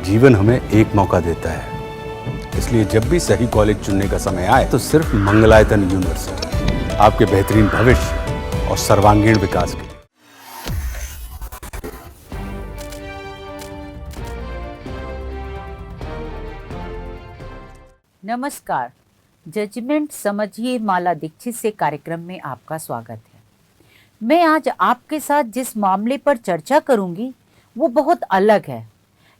जीवन हमें एक मौका देता है, इसलिए जब भी सही कॉलेज चुनने का समय आए तो सिर्फ मंगलायतन यूनिवर्सिटी आपके बेहतरीन भविष्य और सर्वांगीण विकास के लिए। नमस्कार, जजमेंट समझिए माला दीक्षित से कार्यक्रम में आपका स्वागत है। मैं आज आपके साथ जिस मामले पर चर्चा करूंगी वो बहुत अलग है।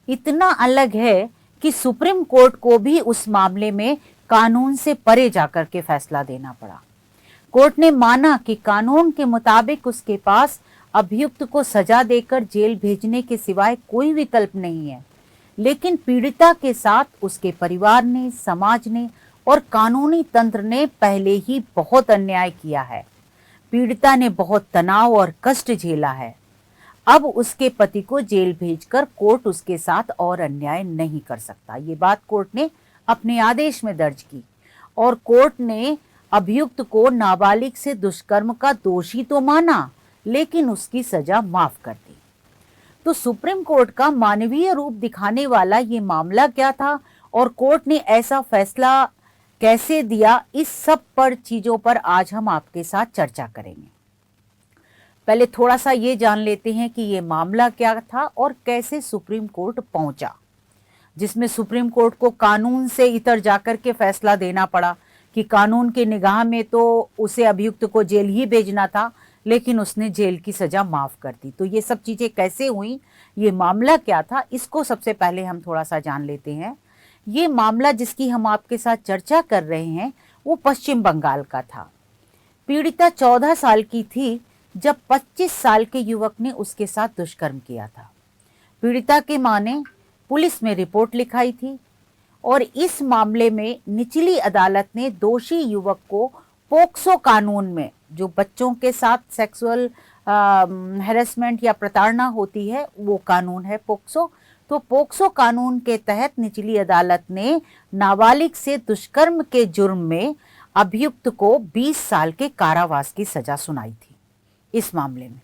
इतना अलग है कि सुप्रीम कोर्ट को भी उस मामले में कानून से परे जाकर के फैसला देना पड़ा। कोर्ट ने माना कि कानून के मुताबिक उसके पास अभियुक्त को सजा देकर जेल भेजने के सिवाय कोई विकल्प नहीं है, लेकिन पीड़िता के साथ उसके परिवार ने, समाज ने और कानूनी तंत्र ने पहले ही बहुत अन्याय किया है। पीड़िता ने बहुत तनाव और कष्ट झेला है। अब उसके पति को जेल भेजकर कोर्ट उसके साथ और अन्याय नहीं कर सकता। ये बात कोर्ट ने अपने आदेश में दर्ज की और कोर्ट ने अभियुक्त को नाबालिग से दुष्कर्म का दोषी तो माना, लेकिन उसकी सजा माफ कर दी। तो सुप्रीम कोर्ट का मानवीय रूप दिखाने वाला ये मामला क्या था और कोर्ट ने ऐसा फैसला कैसे दिया, इस सब पर चीजों पर आज हम आपके साथ चर्चा करेंगे। पहले थोड़ा सा ये जान लेते हैं कि ये मामला क्या था और कैसे सुप्रीम कोर्ट पहुंचा, जिसमें सुप्रीम कोर्ट को कानून से इतर जाकर के फैसला देना पड़ा कि कानून की निगाह में तो उसे अभियुक्त को जेल ही भेजना था, लेकिन उसने जेल की सजा माफ कर दी। तो ये सब चीजें कैसे हुई, ये मामला क्या था, इसको सबसे पहले हम थोड़ा सा जान लेते हैं। ये मामला जिसकी हम आपके साथ चर्चा कर रहे हैं वो पश्चिम बंगाल का था। पीड़िता 14 साल की थी जब 25 साल के युवक ने उसके साथ दुष्कर्म किया था। पीड़िता के मां ने पुलिस में रिपोर्ट लिखाई थी और इस मामले में निचली अदालत ने दोषी युवक को पोक्सो कानून में, जो बच्चों के साथ सेक्सुअल हैरेसमेंट या प्रताड़ना होती है, वो कानून है पोक्सो। तो पोक्सो कानून के तहत निचली अदालत ने नाबालिग से दुष्कर्म के जुर्म में अभियुक्त को 20 साल के कारावास की सजा सुनाई थी इस मामले में।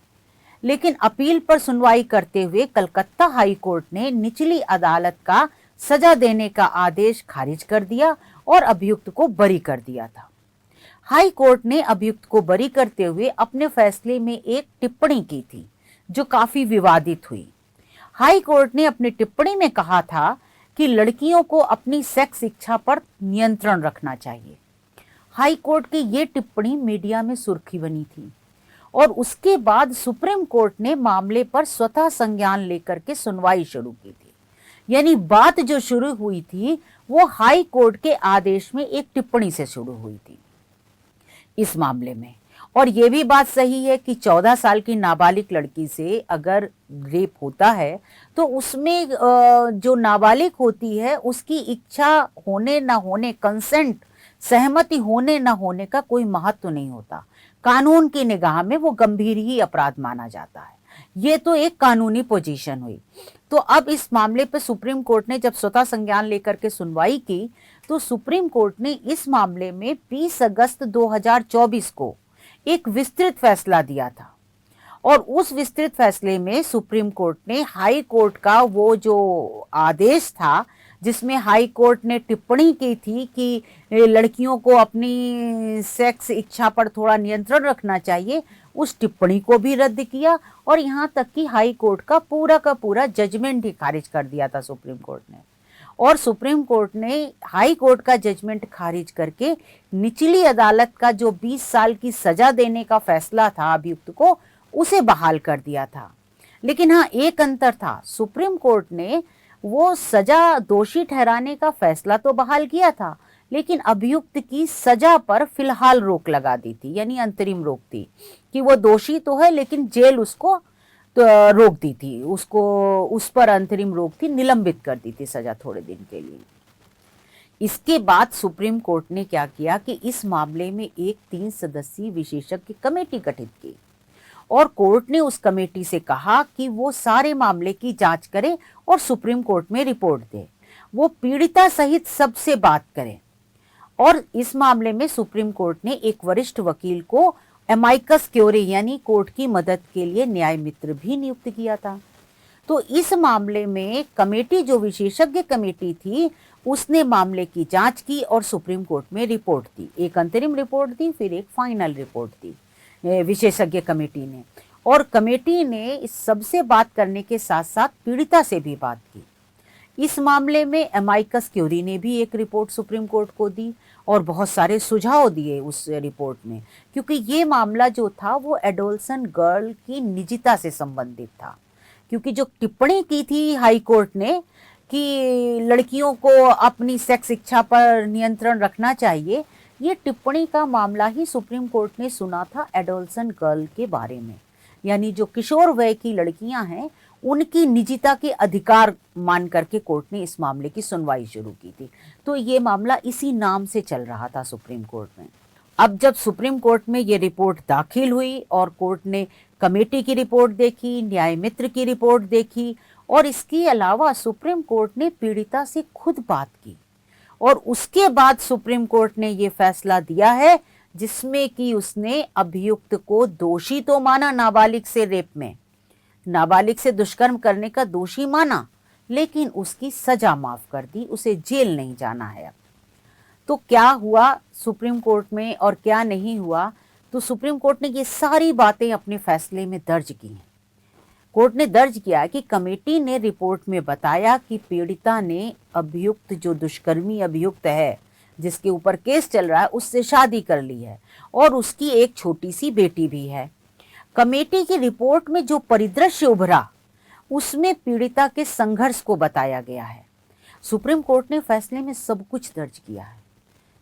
लेकिन अपील पर सुनवाई करते हुए कलकत्ता हाई कोर्ट ने निचली अदालत का सजा देने का आदेश खारिज कर दिया और अभियुक्त को बरी कर दिया था। हाई कोर्ट ने अभियुक्त को बरी करते हुए अपने फैसले में एक टिप्पणी की थी जो काफी विवादित हुई। हाई कोर्ट ने अपनी टिप्पणी में कहा था कि लड़कियों को अपनी सेक्स इच्छा पर नियंत्रण रखना चाहिए। हाई कोर्ट की ये टिप्पणी मीडिया में सुर्खी बनी थी और उसके बाद सुप्रीम कोर्ट ने मामले पर स्वतः संज्ञान लेकर के सुनवाई शुरू की थी। यानी बात जो शुरू हुई थी वो हाई कोर्ट के आदेश में एक टिप्पणी से शुरू हुई थी इस मामले में। और ये भी बात सही है कि 14 साल की नाबालिग लड़की से अगर रेप होता है तो उसमें जो नाबालिग होती है उसकी इच्छा होने ना होने, कंसेंट, सहमति होने ना होने का कोई महत्व नहीं होता। कानून की निगाह में वो गंभीर ही अपराध माना जाता है। ये तो एक कानूनी पोजीशन हुई। तो अब इस मामले पर सुप्रीम कोर्ट ने जब स्वतः संज्ञान लेकर के सुनवाई की तो सुप्रीम कोर्ट ने इस मामले में 20 अगस्त 2024 को एक विस्तृत फैसला दिया था और उस विस्तृत फैसले में सुप्रीम कोर्ट ने हाई कोर्ट का वो जो आदेश था जिसमें हाई कोर्ट ने टिप्पणी की थी कि लड़कियों को अपनी सेक्स इच्छा पर थोड़ा नियंत्रण रखना चाहिए, उस टिप्पणी को भी रद्द किया और यहाँ तक कि हाई कोर्ट का पूरा जजमेंट ही खारिज कर दिया था सुप्रीम कोर्ट ने। और सुप्रीम कोर्ट ने हाई कोर्ट का जजमेंट खारिज करके निचली अदालत का जो 20 साल की सजा देने का फैसला था अभियुक्त को, उसे बहाल कर दिया था। लेकिन हाँ, एक अंतर था, सुप्रीम कोर्ट ने वो सजा दोषी ठहराने का फैसला तो बहाल किया था, लेकिन अभियुक्त की सजा पर फिलहाल रोक लगा दी थी, यानी अंतरिम रोक थी कि वो दोषी तो है लेकिन जेल उसको तो रोक दी थी, उसको उस पर अंतरिम रोक थी, निलंबित कर दी थी सजा थोड़े दिन के लिए। इसके बाद सुप्रीम कोर्ट ने क्या किया कि इस मामले में एक 3 सदस्यीय विशेषज्ञ कमेटी गठित की और कोर्ट ने उस कमेटी से कहा कि वो सारे मामले की जांच करे और सुप्रीम कोर्ट में रिपोर्ट दे, वो पीड़िता सहित सबसे बात करे। और इस मामले में सुप्रीम कोर्ट ने एक वरिष्ठ वकील को एमाइकस क्यूरी यानी कोर्ट की मदद के लिए न्याय मित्र भी नियुक्त किया था। तो इस मामले में कमेटी, जो विशेषज्ञ कमेटी थी, उसने मामले की जांच की और सुप्रीम कोर्ट में रिपोर्ट दी। एक अंतरिम रिपोर्ट दी, फिर एक फाइनल रिपोर्ट दी विशेषज्ञ कमेटी ने। और कमेटी ने इस सबसे बात करने के साथ साथ पीड़िता से भी बात की। इस मामले में एमाइकस क्यूरी ने भी एक रिपोर्ट सुप्रीम कोर्ट को दी और बहुत सारे सुझाव दिए उस रिपोर्ट में, क्योंकि ये मामला जो था वो एडोलसेंट गर्ल की निजता से संबंधित था। क्योंकि जो टिप्पणी की थी हाई कोर्ट ने कि लड़कियों को अपनी सेक्स इच्छा पर नियंत्रण रखना चाहिए, ये टिप्पणी का मामला ही सुप्रीम कोर्ट ने सुना था एडोलसेंट गर्ल के बारे में। यानी जो किशोर वय की लड़कियां हैं, उनकी निजता के अधिकार मान करके कोर्ट ने इस मामले की सुनवाई शुरू की थी। तो ये मामला इसी नाम से चल रहा था सुप्रीम कोर्ट में। अब जब सुप्रीम कोर्ट में ये रिपोर्ट दाखिल हुई और कोर्ट ने कमेटी की रिपोर्ट देखी, न्याय मित्र की रिपोर्ट देखी, और इसके अलावा सुप्रीम कोर्ट ने पीड़िता से खुद बात की, और उसके बाद सुप्रीम कोर्ट ने ये फैसला दिया है जिसमें कि उसने अभियुक्त को दोषी तो माना, नाबालिग से रेप में, नाबालिग से दुष्कर्म करने का दोषी माना, लेकिन उसकी सजा माफ कर दी, उसे जेल नहीं जाना है अब। तो क्या हुआ सुप्रीम कोर्ट में और क्या नहीं हुआ, तो सुप्रीम कोर्ट ने ये सारी बातें अपने फैसले में दर्ज की हैं। कोर्ट ने दर्ज किया कि कमेटी ने रिपोर्ट में बताया कि पीड़िता ने अभियुक्त, जो दुष्कर्मी अभियुक्त है जिसके ऊपर केस चल रहा है, उससे शादी कर ली है और उसकी एक छोटी सी बेटी भी है। कमेटी की रिपोर्ट में जो परिदृश्य उभरा उसमें पीड़िता के संघर्ष को बताया गया है। सुप्रीम कोर्ट ने फैसले में सब कुछ दर्ज किया है।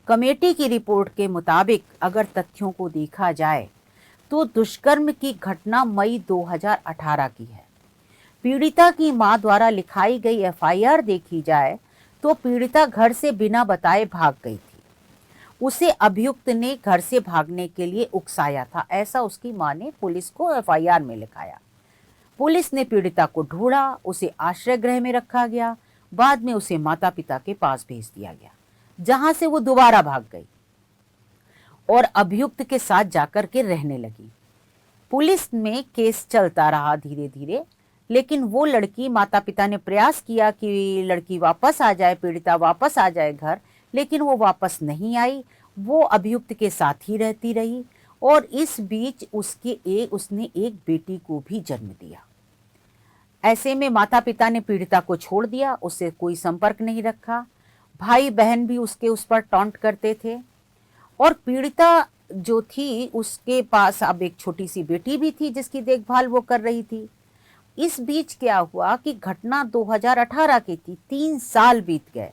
कमेटी की रिपोर्ट के मुताबिक अगर तथ्यों को देखा जाए तो दुष्कर्म की घटना मई 2018 की है। पीड़िता की मां द्वारा लिखाई गई एफआईआर देखी जाए तो पीड़िता घर से बिना बताए भाग गई थी। उसे अभियुक्त ने घर से भागने के लिए उकसाया था, ऐसा उसकी मां ने पुलिस को एफआईआर में लिखाया। पुलिस ने पीड़िता को ढूंढा, उसे आश्रय गृह में रखा गया, बाद में उसे माता पिता के पास भेज दिया गया, जहां से वो दोबारा भाग गई और अभियुक्त के साथ जाकर के रहने लगी। पुलिस में केस चलता रहा धीरे धीरे, लेकिन वो लड़की, माता पिता ने प्रयास किया कि लड़की वापस आ जाए, पीड़िता वापस आ जाए घर, लेकिन वो वापस नहीं आई। वो अभियुक्त के साथ ही रहती रही और इस बीच उसने एक बेटी को भी जन्म दिया। ऐसे में माता पिता ने पीड़िता को छोड़ दिया, उससे कोई संपर्क नहीं रखा। भाई बहन भी उस पर टॉन्ट करते थे और पीड़िता जो थी उसके पास अब एक छोटी सी बेटी भी थी जिसकी देखभाल वो कर रही थी। इस बीच क्या हुआ कि घटना 2018 की थी, 3 साल बीत गए।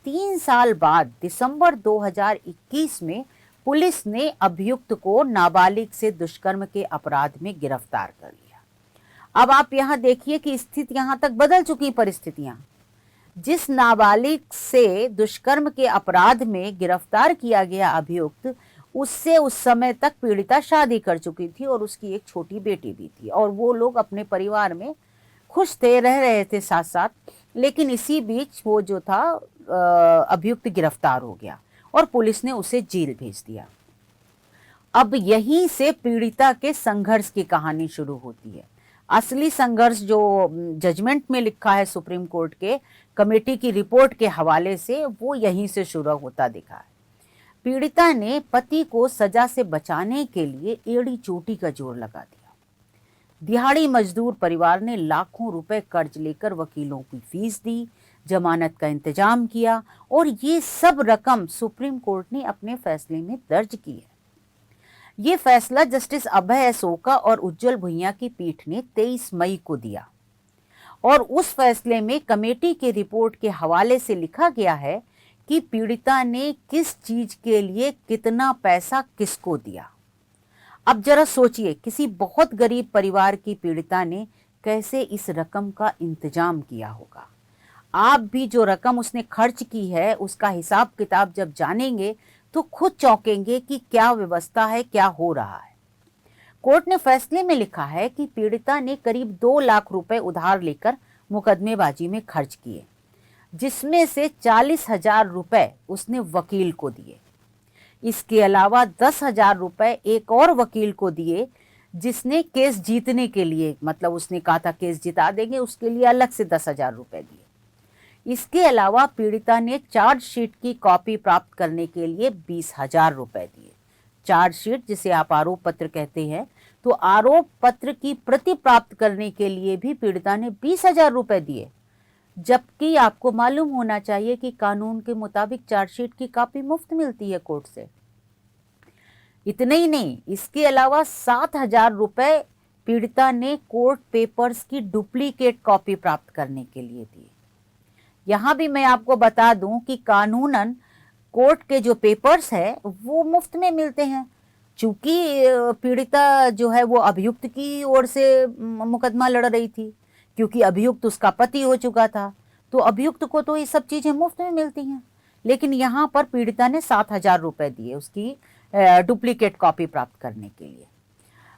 3 साल बाद दिसंबर 2021 में पुलिस ने अभियुक्त को नाबालिग से दुष्कर्म के अपराध में गिरफ्तार कर लिया। अब आप यहाँ देखिए कि स्थिति यहाँ तक बदल चुकी परिस्थितियां। जिस नाबालिग से दुष्कर्म के अपराध में गिरफ्तार किया गया अभियुक्त, उससे उस समय तक पीड़िता शादी कर चुकी थी और उसकी एक छोटी बेटी भी थी और वो लोग अपने परिवार में खुश थे, रह रहे थे साथ साथ। लेकिन इसी बीच वो जो था अभियुक्त गिरफ्तार हो गया और पुलिस ने उसे जेल भेज दिया। अब यहीं से पीड़िता के संघर्ष की कहानी शुरू होती है। असली संघर्ष जो जजमेंट में लिखा है सुप्रीम कोर्ट के कमेटी की रिपोर्ट के हवाले से, वो यहीं से शुरू होता दिखा है। पीड़िता ने पति को सजा से बचाने के लिए एड़ी चोटी का जोर लगा दिया। दिहाड़ी मजदूर परिवार ने लाखों रुपए कर्ज लेकर वकीलों की फीस दी, जमानत का इंतजाम किया और ये सब रकम सुप्रीम कोर्ट ने अपने फैसले में दर्ज की है। ये फैसला जस्टिस अभय अशोका और उज्जवल भुइयां की पीठ ने 23 मई को दिया और उस फैसले में कमेटी की रिपोर्ट के हवाले से लिखा गया है कि पीड़िता ने किस चीज के लिए कितना पैसा किसको दिया। अब जरा सोचिए, किसी बहुत गरीब परिवार की पीड़िता ने कैसे इस रकम का इंतजाम किया होगा। आप भी जो रकम उसने खर्च की है उसका हिसाब किताब जब जानेंगे तो खुद चौंकेंगे कि क्या व्यवस्था है, क्या हो रहा है। कोर्ट ने फैसले में लिखा है कि पीड़िता ने करीब 2 लाख रुपए उधार लेकर मुकदमेबाजी में खर्च किए, जिसमें से 40,000 रुपए उसने वकील को दिए। इसके अलावा 10,000 रुपए एक और वकील को दिए जिसने केस जीतने के लिए, मतलब उसने कहा था केस जिता देंगे, उसके लिए अलग से 10,000 रुपए दिए। इसके अलावा पीड़िता ने चार्जशीट की कॉपी प्राप्त करने के लिए 20,000 रुपए दिए। चार्जशीट जिसे आप आरोप पत्र कहते हैं, तो आरोप पत्र की प्रति प्राप्त करने के लिए भी पीड़िता ने 20,000 रुपए दिए, जबकि आपको मालूम होना चाहिए कि कानून के मुताबिक चार्जशीट की कॉपी मुफ्त मिलती है कोर्ट से। इतने ही नहीं, इसके अलावा 7,000 रुपए पीड़िता ने कोर्ट पेपर्स की डुप्लीकेट कॉपी प्राप्त करने के लिए दिए। यहां भी मैं आपको बता दूं कि कानूनन कोर्ट के जो पेपर्स है वो मुफ्त में मिलते हैं। चूंकि पीड़िता जो है वो अभियुक्त की ओर से मुकदमा लड़ रही थी, क्योंकि अभियुक्त उसका पति हो चुका था, तो अभियुक्त को तो ये सब चीजें मुफ्त में मिलती हैं। लेकिन यहाँ पर पीड़िता ने 7,000 रुपए दिए उसकी डुप्लीकेट कॉपी प्राप्त करने के लिए।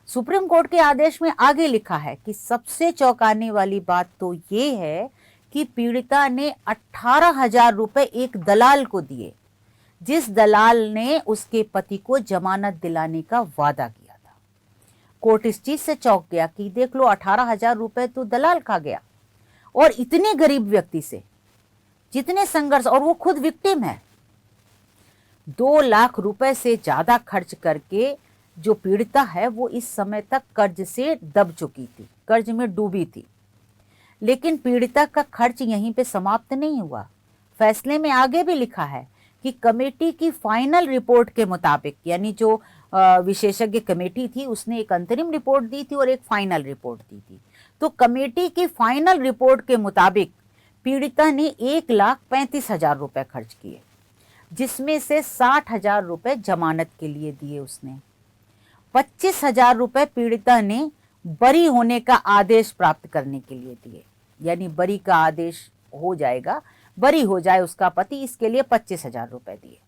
सुप्रीम कोर्ट के आदेश में आगे लिखा है कि सबसे चौंकाने वाली बात तो ये है कि पीड़िता ने 18,000 रुपए एक दलाल को दिए, जिस दलाल ने उसके पति को जमानत दिलाने का वादा किया था। कोर्ट इस चीज से चौंक गया कि देख लो, 18,000 रुपए तो दलाल खा गया, और इतने गरीब व्यक्ति से जितने संघर्ष, और वो खुद विक्टिम है। 2 लाख रुपए से ज्यादा खर्च करके जो पीड़िता है वो इस समय तक कर्ज से दब चुकी थी, कर्ज में डूबी थी। लेकिन पीड़िता का खर्च यहीं पे समाप्त नहीं हुआ। फैसले में आगे भी लिखा है कि कमेटी की फाइनल रिपोर्ट के मुताबिक, यानी जो विशेषज्ञ कमेटी थी उसने एक अंतरिम रिपोर्ट दी थी और एक फाइनल रिपोर्ट दी थी। तो कमेटी की फाइनल रिपोर्ट के मुताबिक पीड़िता ने 1,35,000 रुपए खर्च किए, जिसमें से 60,000 रुपए जमानत के लिए दिए उसने। 25,000 रुपए पीड़िता ने बरी होने का आदेश प्राप्त करने के लिए दिए, यानी बरी का आदेश हो जाएगा, बरी हो जाए उसका पति, इसके लिए 25,000 रुपए दिए।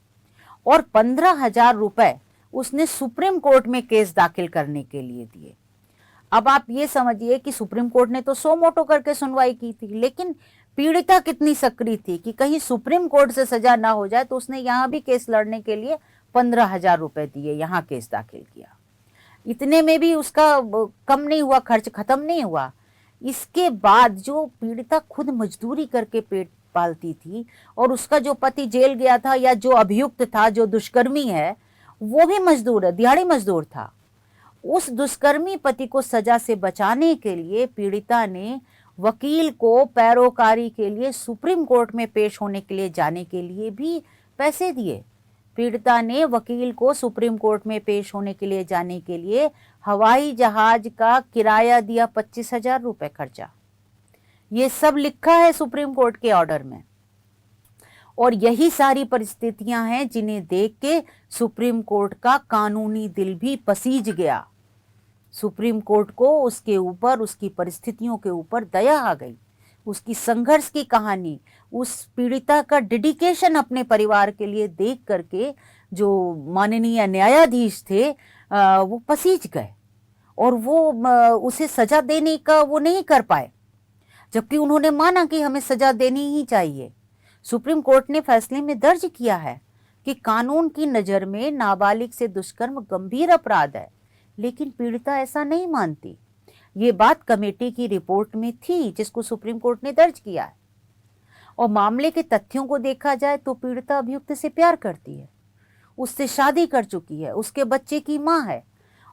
और 15,000 रुपए उसने सुप्रीम कोर्ट में केस दाखिल करने के लिए दिए। अब आप ये समझिए कि सुप्रीम कोर्ट ने तो सो मोटो करके सुनवाई की थी, लेकिन पीड़िता कितनी सक्रिय थी कि कहीं सुप्रीम कोर्ट से सजा ना हो जाए, तो उसने यहाँ भी केस लड़ने के लिए 15,000 रुपए दिए, यहाँ केस दाखिल किया। इतने में भी उसका कम नहीं हुआ, खर्च खत्म नहीं हुआ। इसके बाद जो पीड़िता खुद मजदूरी करके पेट पालती थी, और उसका जो पति जेल गया था, या जो अभियुक्त था, जो दुष्कर्मी है, वो भी मजदूर है, दिहाड़ी मजदूर था। उस दुष्कर्मी पति को सजा से बचाने के लिए पीड़िता ने वकील को पैरोकारी के लिए सुप्रीम कोर्ट में पेश होने के लिए जाने के लिए भी पैसे दिए। पीड़िता ने वकील को सुप्रीम कोर्ट में पेश होने के लिए जाने के लिए हवाई जहाज का किराया दिया, 25,000 रुपए खर्चा। ये सब लिखा है सुप्रीम कोर्ट के ऑर्डर में। और यही सारी परिस्थितियां हैं जिन्हें देख के सुप्रीम कोर्ट का कानूनी दिल भी पसीज गया। सुप्रीम कोर्ट को उसके ऊपर, उसकी परिस्थितियों के ऊपर दया आ गई। उसकी संघर्ष की कहानी, उस पीड़िता का डेडिकेशन अपने परिवार के लिए देख करके जो माननीय न्यायाधीश थे वो पसीज गए, और वो उसे सजा देने का वो नहीं कर पाए, जबकि उन्होंने माना कि हमें सजा देनी ही चाहिए। सुप्रीम कोर्ट ने फैसले में दर्ज किया है कि कानून की नज़र में नाबालिग से दुष्कर्म गंभीर अपराध है, लेकिन पीड़िता ऐसा नहीं मानती। ये बात कमेटी की रिपोर्ट में थी जिसको सुप्रीम कोर्ट ने दर्ज किया है। और मामले के तथ्यों को देखा जाए तो पीड़िता अभियुक्त से प्यार करती है, उससे शादी कर चुकी है, उसके बच्चे की माँ है,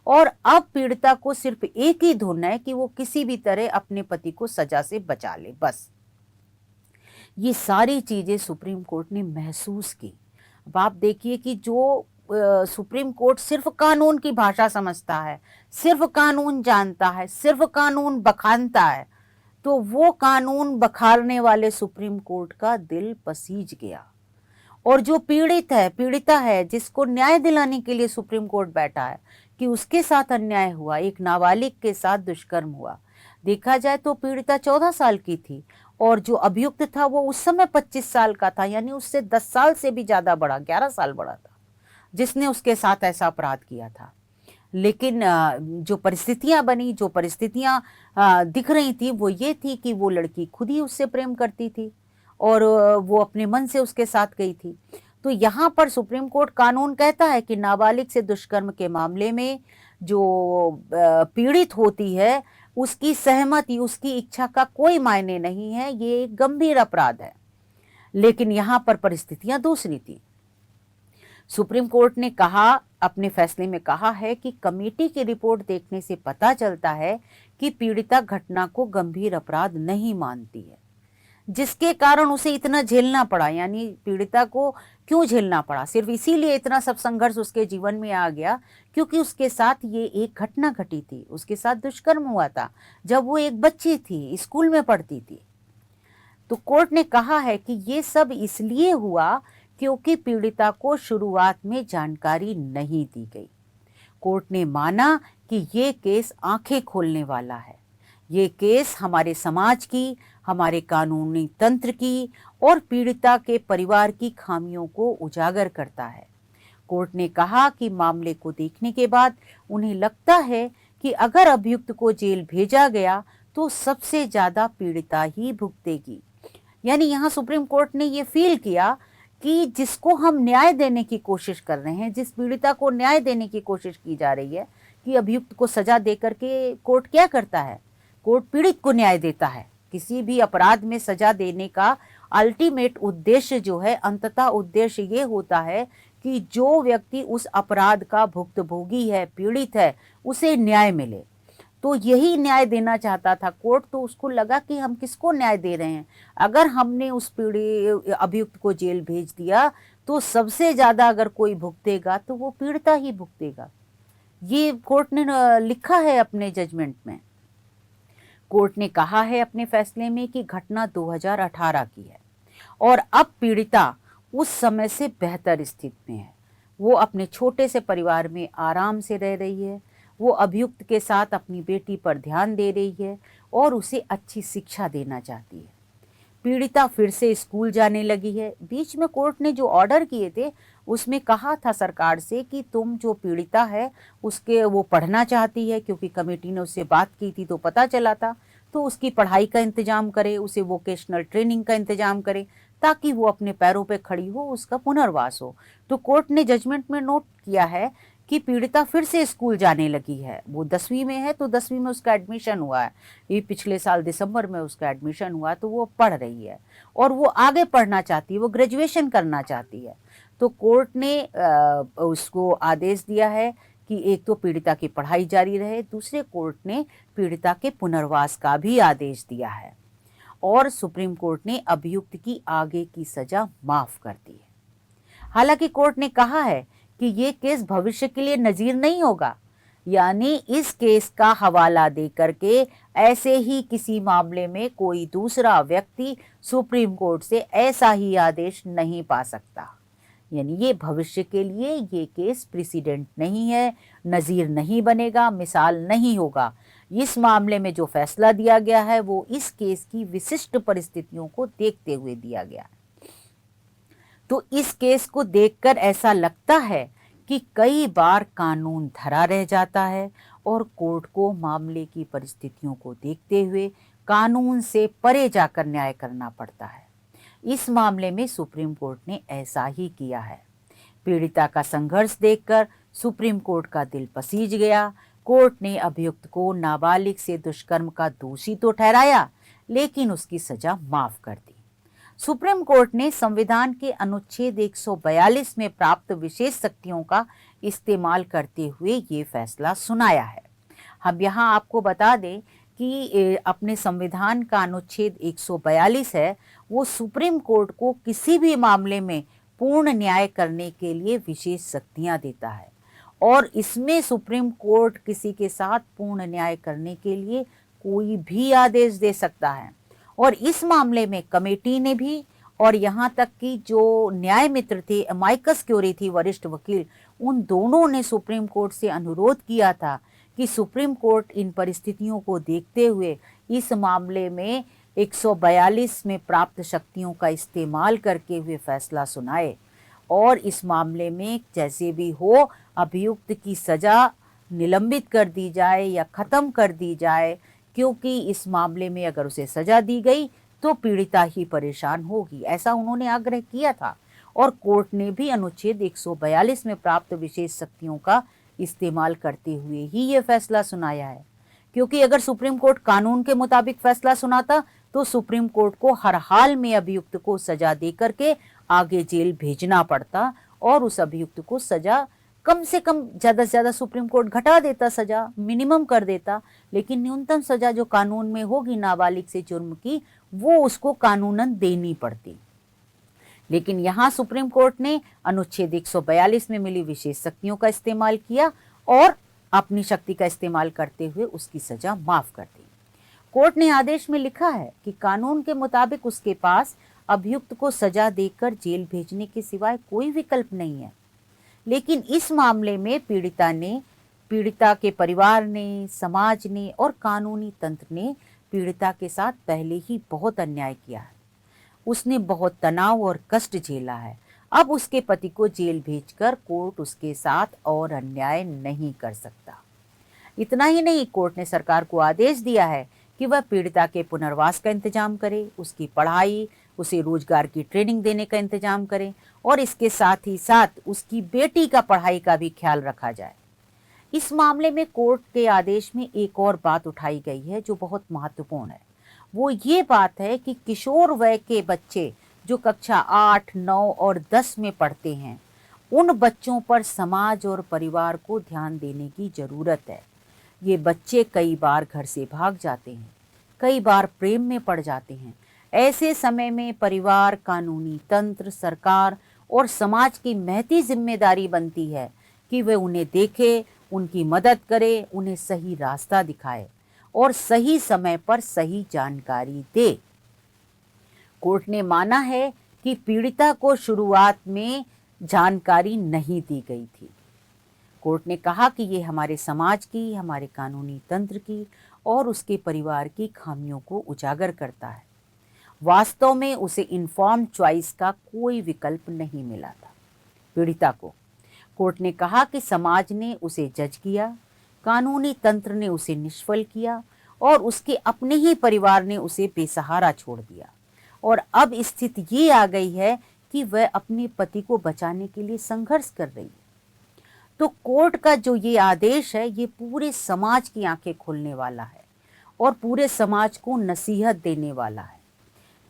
और अब पीड़िता को सिर्फ एक ही धुन है कि वो किसी भी तरह अपने पति को सजा से बचा ले, बस। ये सारी चीजें सुप्रीम कोर्ट ने महसूस की। अब आप देखिए कि जो सुप्रीम कोर्ट सिर्फ कानून की भाषा समझता है, सिर्फ कानून जानता है, सिर्फ कानून बखानता है, तो वो कानून बखारने वाले सुप्रीम कोर्ट का दिल पसीज गया। और जो पीड़िता है, जिसको न्याय दिलाने के लिए सुप्रीम कोर्ट बैठा है, कि उसके साथ अन्याय हुआ, एक नाबालिग के साथ दुष्कर्म हुआ। देखा जाए तो पीड़िता 14 साल की थी, और जो अभियुक्त था वो उस समय 25 साल का था, यानी उससे 10 साल से भी ज्यादा बड़ा, 11 साल बड़ा था, जिसने उसके साथ ऐसा अपराध किया था। लेकिन जो परिस्थितियां बनी, जो परिस्थितियां दिख रही थी, वो ये थी कि वो लड़की खुद ही उससे प्रेम करती थी, और वो अपने मन से उसके साथ गई थी। तो यहाँ पर सुप्रीम कोर्ट कानून कहता है कि नाबालिग से दुष्कर्म के मामले में जो पीड़ित होती है उसकी सहमति, उसकी इच्छा का कोई मायने नहीं है। ये एक गंभीर अपराध है। लेकिन यहाँ पर परिस्थितियां दूसरी थी। सुप्रीम कोर्ट ने कहा, अपने फैसले में कहा है कि कमेटी की रिपोर्ट देखने से पता चलता है कि पीड़िता घटना को गंभीर अपराध नहीं मानती है, जिसके कारण उसे इतना झेलना पड़ा। यानी पीड़िता को क्यों झेलना पड़ा? सिर्फ इसीलिए इतना सब संघर्ष उसके जीवन में आ गया क्योंकि उसके साथ ये एक घटना घटी थी। उसके साथ दुष्कर्म हुआ था जब वो एक बच्ची थी, स्कूल में पढ़ती थी। तो कोर्ट ने कहा है कि ये सब इसलिए हुआ क्योंकि पीड़िता को शुरुआत में जानकारी नहीं दी गई। कोर्ट ने माना कि ये केस आंखें खोलने वाला है। ये केस हमारे समाज की, हमारे कानूनी तंत्र की और पीड़िता के परिवार की खामियों को उजागर करता है। कोर्ट ने कहा कि मामले को देखने के बाद उन्हें लगता है कि अगर अभियुक्त को जेल भेजा गया तो सबसे ज्यादा पीड़िता ही भुगतेगी। यानी यहाँ सुप्रीम कोर्ट ने ये फील किया कि जिसको हम न्याय देने की कोशिश कर रहे हैं, जिस पीड़िता को न्याय देने की कोशिश की जा रही है, कि अभियुक्त को सजा दे करके कोर्ट क्या करता है? कोर्ट पीड़ित को न्याय देता है। किसी भी अपराध में सजा देने का अल्टीमेट उद्देश्य जो है, अंततः उद्देश्य ये होता है कि जो व्यक्ति उस अपराध का भुक्तभोगी है, पीड़ित है, उसे न्याय मिले। तो यही न्याय देना चाहता था कोर्ट। तो उसको लगा कि हम किसको न्याय दे रहे हैं? अगर हमने उस अभियुक्त को जेल भेज दिया तो सबसे ज्यादा अगर कोई भुगतेगा तो वो पीड़िता ही भुगतेगा। ये कोर्ट ने लिखा है अपने जजमेंट में। कोर्ट ने कहा है अपने फैसले में कि घटना 2018 की है और अब पीड़िता उस समय से बेहतर स्थिति में है। वो अपने छोटे से परिवार में आराम से रह रही है। वो अभियुक्त के साथ अपनी बेटी पर ध्यान दे रही है और उसे अच्छी शिक्षा देना चाहती है। पीड़िता फिर से स्कूल जाने लगी है। बीच में कोर्ट ने जो ऑर्डर किए थे उसमें कहा था सरकार से कि तुम जो पीड़िता है उसके वो पढ़ना चाहती है, क्योंकि कमेटी ने उससे बात की थी तो पता चला था, तो उसकी पढ़ाई का इंतजाम करे, उसे वोकेशनल ट्रेनिंग का इंतजाम करे ताकि वो अपने पैरों पे खड़ी हो, उसका पुनर्वास हो। तो कोर्ट ने जजमेंट में नोट किया है कि पीड़िता फिर से स्कूल जाने लगी है। वो 10वीं में है तो 10वीं में उसका एडमिशन हुआ है। ये पिछले साल दिसंबर में उसका एडमिशन हुआ, तो वो पढ़ रही है और वो आगे पढ़ना चाहती है, वो ग्रेजुएशन करना चाहती है। तो कोर्ट ने उसको आदेश दिया है कि एक तो पीड़िता की पढ़ाई जारी रहे, दूसरे कोर्ट ने पीड़िता के पुनर्वास का भी आदेश दिया है और सुप्रीम कोर्ट ने अभियुक्त की आगे की सजा माफ कर दी है। हालांकि कोर्ट ने कहा है कि ये केस भविष्य के लिए नजीर नहीं होगा। यानी इस केस का हवाला दे करके ऐसे ही किसी मामले में कोई दूसरा व्यक्ति सुप्रीम कोर्ट से ऐसा ही आदेश नहीं पा सकता। यानी ये भविष्य के लिए ये केस प्रेसिडेंट नहीं है, नजीर नहीं बनेगा, मिसाल नहीं होगा। इस मामले में जो फैसला दिया गया है वो इस केस की विशिष्ट परिस्थितियों को देखते हुए दिया गया है। तो इस केस को देखकर ऐसा लगता है कि कई बार कानून धरा रह जाता है और कोर्ट को मामले की परिस्थितियों को देखते हुए कानून से परे जाकर न्याय करना पड़ता है। इस मामले में सुप्रीम कोर्ट ने ऐसा ही किया है। पीड़िता का संघर्ष देखकर सुप्रीम कोर्ट का दिल पसीज गया। कोर्ट ने अभियुक्त को नाबालिग से दुष्कर्म का दोषी तो ठहराया, लेकिन उसकी सजा माफ कर दी। सुप्रीम कोर्ट ने संविधान के अनुच्छेद 142 में प्राप्त विशेष शक्तियों का इस्तेमाल करते हुए ये फैसला सुनाया है। हम यहाँ आपको बता दें कि अपने संविधान का अनुच्छेद 142 है, वो सुप्रीम कोर्ट को किसी भी मामले में पूर्ण न्याय करने के लिए विशेष शक्तियाँ देता है और इसमें सुप्रीम कोर्ट किसी के साथ पूर्ण न्याय करने के लिए कोई भी आदेश दे सकता है। और इस मामले में कमेटी ने भी और यहाँ तक कि जो न्याय मित्र थे, अमाइकस क्यूरी थी वरिष्ठ वकील, उन दोनों ने सुप्रीम कोर्ट से अनुरोध किया था कि सुप्रीम कोर्ट इन परिस्थितियों को देखते हुए इस मामले में 142 में प्राप्त शक्तियों का इस्तेमाल करके हुए फैसला सुनाए और इस मामले में जैसे भी हो अभियुक्त की सजा निलंबित कर दी जाए या ख़त्म कर दी जाए, क्योंकि इस मामले में अगर उसे सजा दी गई तो पीड़िता ही परेशान होगी। ऐसा उन्होंने आग्रह किया था और कोर्ट ने भी अनुच्छेद 142 में प्राप्त विशेष शक्तियों का इस्तेमाल करते हुए ही ये फैसला सुनाया है, क्योंकि अगर सुप्रीम कोर्ट कानून के मुताबिक फैसला सुनाता तो सुप्रीम कोर्ट को हर हाल में अभियुक्त को सजा दे करके आगे जेल भेजना पड़ता और उस अभियुक्त को सजा कम से कम ज़्यादा से ज़्यादा सुप्रीम कोर्ट घटा देता, सजा मिनिमम कर देता, लेकिन न्यूनतम सजा जो कानून में होगी नाबालिग से जुर्म की वो उसको कानूनन देनी पड़ती। लेकिन यहाँ सुप्रीम कोर्ट ने अनुच्छेद 142 में मिली विशेष शक्तियों का इस्तेमाल किया और अपनी शक्ति का इस्तेमाल करते हुए उसकी सजा माफ कर दी। कोर्ट ने आदेश में लिखा है कि कानून के मुताबिक उसके पास अभियुक्त को सजा देकर जेल भेजने के सिवाय कोई विकल्प नहीं है। लेकिन इस मामले में पीड़िता के परिवार ने, समाज ने और कानूनी तंत्र ने पीड़िता के साथ पहले ही बहुत अन्याय किया है। उसने बहुत तनाव और कष्ट झेला है। अब उसके पति को जेल भेजकर कोर्ट उसके साथ और अन्याय नहीं कर सकता। इतना ही नहीं, कोर्ट ने सरकार को आदेश दिया है कि वह पीड़िता के पुनर्वास का इंतजाम करे, उसकी पढ़ाई, उसे रोजगार की ट्रेनिंग देने का इंतजाम करे और इसके साथ ही साथ उसकी बेटी का पढ़ाई का भी ख्याल रखा जाए। इस मामले में कोर्ट के आदेश में एक और बात उठाई गई है जो बहुत महत्वपूर्ण है। वो ये बात है कि किशोर वय के बच्चे जो कक्षा 8, 9 और 10 में पढ़ते हैं, उन बच्चों पर समाज और परिवार को ध्यान देने की जरूरत है। ये बच्चे कई बार घर से भाग जाते हैं, कई बार प्रेम में पड़ जाते हैं। ऐसे समय में परिवार, कानूनी तंत्र, सरकार और समाज की महती जिम्मेदारी बनती है कि वे उन्हें देखे, उनकी मदद करे, उन्हें सही रास्ता दिखाए और सही समय पर सही जानकारी दे। कोर्ट ने माना है कि पीड़िता को शुरुआत में जानकारी नहीं दी गई थी। कोर्ट ने कहा कि ये हमारे समाज की, हमारे कानूनी तंत्र की और उसके परिवार की खामियों को उजागर करता है। वास्तव में उसे इन्फॉर्म्ड चॉइस का कोई विकल्प नहीं मिला था। पीड़िता को कोर्ट ने कहा कि समाज ने उसे जज किया, कानूनी तंत्र ने उसे निष्फल किया और उसके अपने ही परिवार ने उसे बेसहारा छोड़ दिया और अब स्थिति ये आ गई है कि वह अपने पति को बचाने के लिए संघर्ष कर रही है। तो कोर्ट का जो ये आदेश है ये पूरे समाज की आंखें खोलने वाला है और पूरे समाज को नसीहत देने वाला है।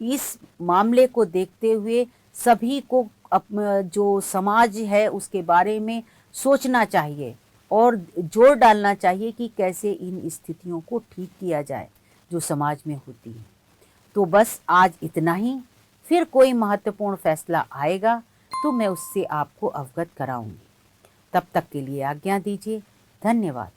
इस मामले को देखते हुए सभी को जो समाज है उसके बारे में सोचना चाहिए और जोर डालना चाहिए कि कैसे इन स्थितियों को ठीक किया जाए जो समाज में होती है। तो बस आज इतना ही। फिर कोई महत्वपूर्ण फैसला आएगा तो मैं उससे आपको अवगत कराऊंगी। तब तक के लिए आज्ञा दीजिए। धन्यवाद।